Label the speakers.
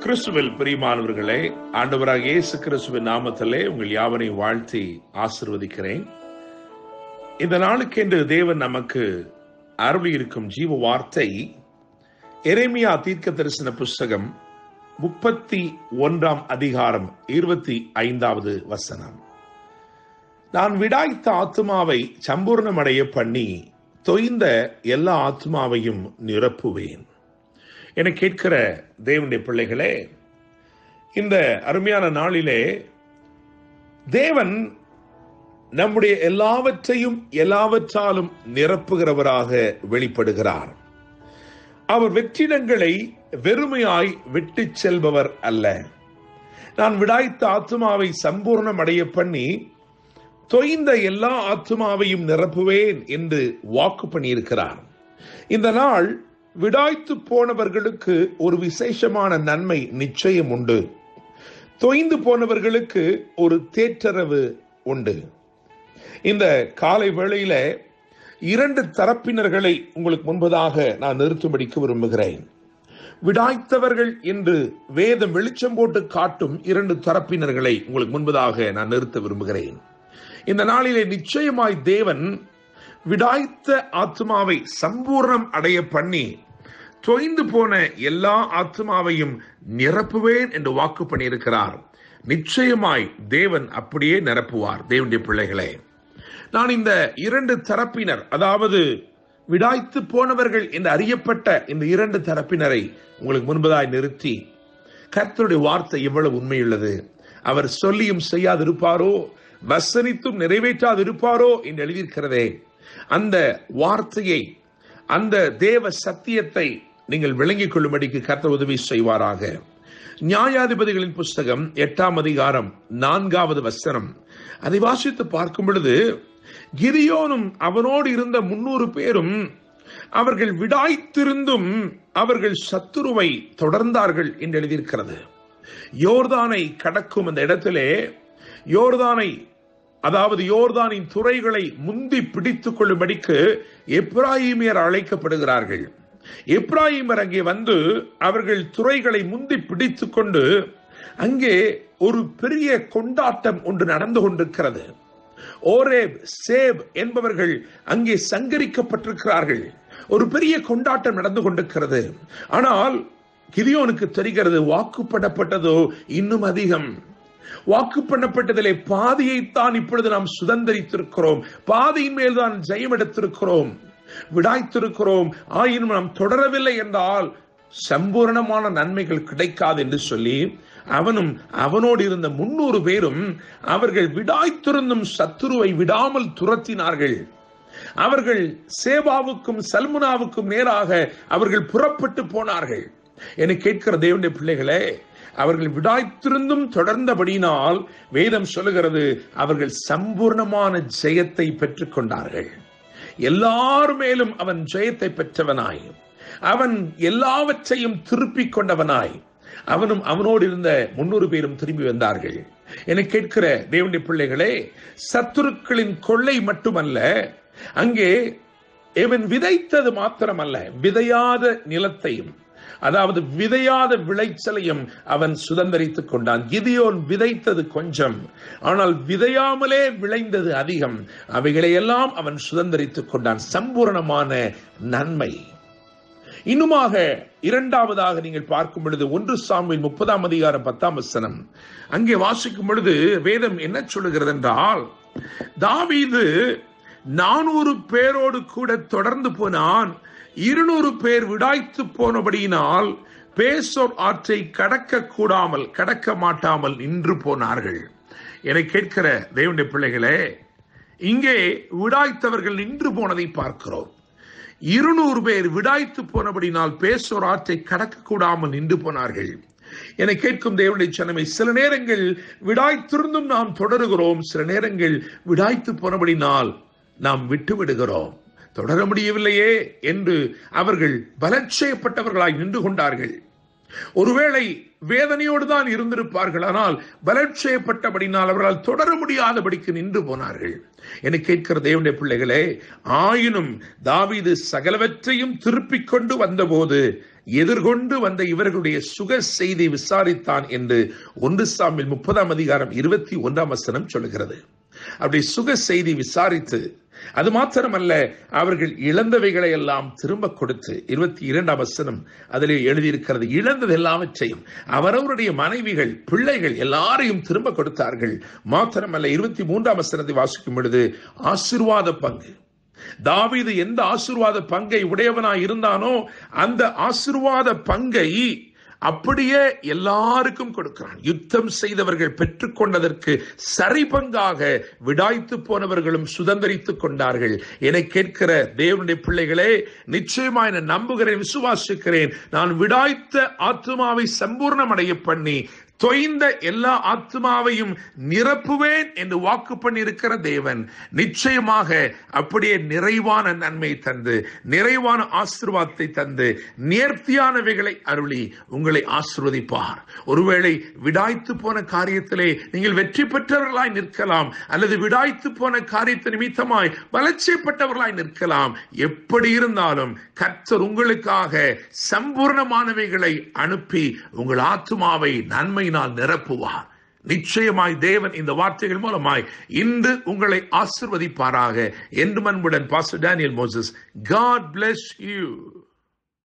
Speaker 1: கிறிஸ்துவில் பிரியமானவர்களே, ஆண்டவராக இயேசு கிறிஸ்துவின் நாமத்திலே உங்கள் யாவரையும் வாழ்த்தி ஆசீர்வதிக்கிறேன். இந்த நாளுக்கென்று தேவன் நமக்கு அருளியிருக்கும் ஜீவ வார்த்தை எரேமியா தீர்க்க தரிசன புஸ்தகம் 31 அதிகாரம் 25வது வசனம். நான் விடாய்த்த ஆத்துமாவை சம்பூர்ணமடைய பண்ணி தொய்ந்த எல்லா ஆத்துமாவையும் நிரப்புவேன். என கேட்கிற தேவனுடைய பிள்ளைகளே, இந்த அருமையான நாளிலே தேவன் நம்முடைய எல்லாவற்றையும் எல்லாவற்றாலும் நிரப்புகிறவராக வெளிப்படுகிறார். அவர் வெற்றிடங்களை வெறுமையாய் விட்டு செல்பவர் அல்ல. நான் விடாய்த்த ஆத்துமாவை சம்பூர்ணம் அடைய பண்ணி தொய்ந்த எல்லா ஆத்துமாவையும் நிரப்புவேன் என்று வாக்கு பண்ணியிருக்கிறார். இந்த நாள் விடாய்த்து போனவர்களுக்கு ஒரு விசேஷமான நன்மை நிச்சயம் உண்டு. தொய்ந்து போனவர்களுக்கு ஒரு தேற்றரவு உண்டு. இந்த காலை வேளையில 2 தரப்பினர்களை உங்களுக்கு முன்பதாக நான் நிறுத்தும்படிக்கு விரும்புகிறேன். விடாய்த்தவர்கள் என்று வேதம் வெளிச்சம் போட்டு காட்டும் 2 தரப்பினர்களை உங்களுக்கு முன்பதாக நான் நிறுத்த விரும்புகிறேன். இந்த நாளிலே நிச்சயமாய் தேவன் விடாய்த்த ஆத்மாவை சம்பூர்ணம் அடைய பண்ணி தொய்ந்து போன எல்லா ஆத்மாவையும் நிரப்புவேன் என்று வாக்கு பண்ணியிருக்கிறார். நிச்சயமாய் தேவன் அப்படியே நிரப்புவார். தேவனுடைய பிள்ளைகளே, நான் இந்த 2 தரப்பினர், அதாவது விடாய்த்து போனவர்கள் என்று அறியப்பட்ட இந்த 2 தரப்பினரை உங்களுக்கு முன்பதாய் நிறுத்தி, கர்த்தருடைய வார்த்தை எவ்வளவு உண்மையுள்ளது, அவர் சொல்லியும் செய்யாதிருப்பாரோ, வசனித்தும் நிறைவேற்றாதிருப்பாரோ என்று எழுதியிருக்கிறதே, அந்த வார்த்தையை, அந்த தேவ சத்தியத்தை நீங்கள் விளங்கிக் கொள்ளும்படிக்கு கர்த்தர் உதவி செய்வாராக. நியாயாதிபதிகளின் புஸ்தகம் 8ஆம் அதிகாரம் 4வது வசனம், அதை வாசித்து பார்க்கும் பொழுது, கிதியோனும் அவனோடு இருந்த 300 பேரும் அவர்கள் விடாய்த்திருந்தும் அவர்கள் சத்துருவை தொடர்ந்தார்கள் என்று எழுதியிருக்கிறது. யோர்தானை கடக்கும் அந்த இடத்திலே யோர்தானின் துறைகளை முந்தி பிடித்துக் கொள்ளும்படிக்கு எப்பிராயீமியர் அழைக்கப்படுகிறார்கள். எப்பிராயீமர் அங்கே வந்து அவர்கள் துறைகளை முந்தி பிடித்துக் கொண்டு அங்கே ஒரு பெரிய கொண்டாட்டம் ஒன்று நடந்து கொண்டிருக்கிறது. ஓரேப், சேப் என்பவர்கள் அங்கே சங்கரிக்கப்பட்டிருக்கிறார்கள். ஒரு பெரிய கொண்டாட்டம் நடந்து கொண்டிருக்கிறது. ஆனால் கிதியோனுக்கு தெரிகிறது, வாக்குப்படப்பட்டதோ இன்னும் அதிகம். வாக்கு பண்ணப்பட்டதிலே பாதியைத்தான் இப்பொழுது நாம் சுதந்திரித்திருக்கிறோம், பாதியின் மேல் தான் ஜெயம் எடுத்திருக்கிறோம், விடாய்த்திருக்கிறோம். ஆயினும் நாம் தொடரவில்லை என்றால் சம்பூர்ணமான நன்மைகள் கிடைக்காது என்று சொல்லி அவனோடு இருந்த 300 பேரும் அவர்கள் விடாய்த்திருந்தும் சத்துருவை விடாமல் துரத்தினார்கள். அவர்கள் சேபாவுக்கும் சல்முனாவுக்கும் நேராக அவர்கள் புறப்பட்டு போனார்கள். என கேட்கிற தேவனுடைய பிள்ளைகளே, அவர்கள் விடாய்த்திருந்தும் தொடர்ந்தபடியினால் வேதம் சொல்லுகிறது, அவர்கள் சம்பூர்ணமான ஜெயத்தை பெற்றுக் கொண்டார்கள். எல்லார் மேலும் அவன் ஜெயத்தை பெற்றவனாய், அவன் எல்லாவற்றையும் திருப்பிக் கொண்டவனாய், அவனோடு இருந்த 300 பேரும் திரும்பி வந்தார்கள். என கேட்கிற தேவனுடைய பிள்ளைகளே, சத்துருக்களின் கொள்ளை மட்டுமல்ல, அங்கே இவன் விதைத்தது மாத்திரமல்ல, விதையாத நிலத்தையும், அதாவது விதையாத விளைச்சலையும் அவன் சுதந்திரித்துக் கொண்டான். கிதியோன் விதைத்தது கொஞ்சம், ஆனால் விதையாமலே விளைந்தது அதிகம். அவைகளை எல்லாம் அவன் சுதந்திரித்துக் கொண்டான். சம்பூர்ணமான நன்மை. இன்னுமாக 2வதாக நீங்கள் பார்க்கும் பொழுது 1 சாமுவேல் 30ஆம் அதிகாரம் 10ஆம் வசனம், அங்கே வாசிக்கும் பொழுது வேதம் என்ன சொல்லுகிறது என்றால், தாவீது 400 பேரோடு கூட தொடர்ந்து போனான். 200 பேர் விடாய்த்து போனபடியினால் பேசோர் ஆற்றை கடக்க மாட்டாமல் நின்று போனார்கள். என கேட்கிற தேவனுடைய பிள்ளைகளே, இங்கே விடாய்த்தவர்கள் நின்று போனதை பார்க்கிறோம். 200 பேர் விடாய்த்து போனபடினால் பேசோர் ஆற்றை கடக்கக்கூடாமல் நின்று போனார்கள். என கேட்கும் தேவனுடைய ஜனமே, சில நேரங்கள் விடாய்த்திருந்தும் நாம் தொடருகிறோம், சில நேரங்கள் விடாய்த்து போனபடினால் நாம் விட்டு விடுகிறோம். தொடர முடியவில்லையே என்று அவர்கள் பலட்சயப்பட்டவர்களாய் நின்று கொண்டார்கள். ஒருவேளை வேதனையோடு தான் இருந்திருப்பார்கள், ஆனால் பலட்சயப்பட்டபடினால் அவர்களால் தொடர முடியாதபடிக்கு நின்று போனார்கள். என கேட்கிற தேவனுடைய பிள்ளைகளே, ஆயினும் தாவீது சகலவற்றையும் திருப்பிக் கொண்டு வந்தபோது எதிர்கொண்டு வந்த இவர்களுடைய சுக செய்தி விசாரித்தான் என்று 1 சாமுவேல் 30:21 சொல்லுகிறது. அப்படி சுக செய்தி விசாரித்து, அது மாத்திரமல்ல, அவர்கள் இழந்தவைகளை எல்லாம் திரும்ப கொடுத்து, 22 அதிலே எழுதியிருக்கிறது, இழந்தது எல்லாவற்றையும் அவரவருடைய மனைவிகள், பிள்ளைகள் எல்லாரையும் திரும்ப கொடுத்தார்கள். மாத்திரமல்ல, 23 வாசிக்கும் பொழுது ஆசீர்வாத பங்கு, தாவீது எந்த ஆசீர்வாத பங்கை உடையவனாய் இருந்தானோ அந்த ஆசீர்வாத பங்கை அப்படியே எல்லாருக்கும் கொடுக்கிறான். யுத்தம் செய்தவர்கள் பெற்றுக்கொண்டதற்கு சரி பங்காக விடாய்த்து போனவர்களும் சுதந்திரித்துக் கொண்டார்கள். என கேட்கிற தேவனுடைய பிள்ளைகளே, நிச்சயமாய் நான் நம்புகிறேன், விசுவாசிக்கிறேன், நான் விடாய்த்த ஆத்துமாவை சம்பூர்ணம் அடைய பண்ணி தொய்ந்த எல்லா ஆத்மாவையும் நிரப்புவேன் என்று வாக்கு பண்ணியிருக்கிற தேவன் நிச்சயமாக அப்படியே நிறைவான நன்மை தந்து, நிறைவான ஆசீர்வாதத்தை தந்து, நேர்த்தியானவைகளை அருளி உங்களை ஆசீர்வதிப்பார். ஒருவேளை விடாய்த்து போன காரியத்திலே நீங்கள் வெற்றி பெற்றவர்களாய் நிற்கலாம், அல்லது விடாய்த்து போன காரியத்தை நிமித்தமாய் வளர்ச்சிப்பட்டவர்களாய் நிற்கலாம். எப்படி இருந்தாலும் கர்த்தர் உங்களுக்காக சம்பூர்ணமானவைகளை அனுப்பி உங்கள் ஆத்துமாவை நன்மை நிரப்புவார். நிச்சயமாய் தேவன் இந்த வார்த்தைகள் மூலமாய் இன்று உங்களை ஆசீர்வதிப்பாராக. என்று அன்புடன் pastor Daniel Moses. God bless you.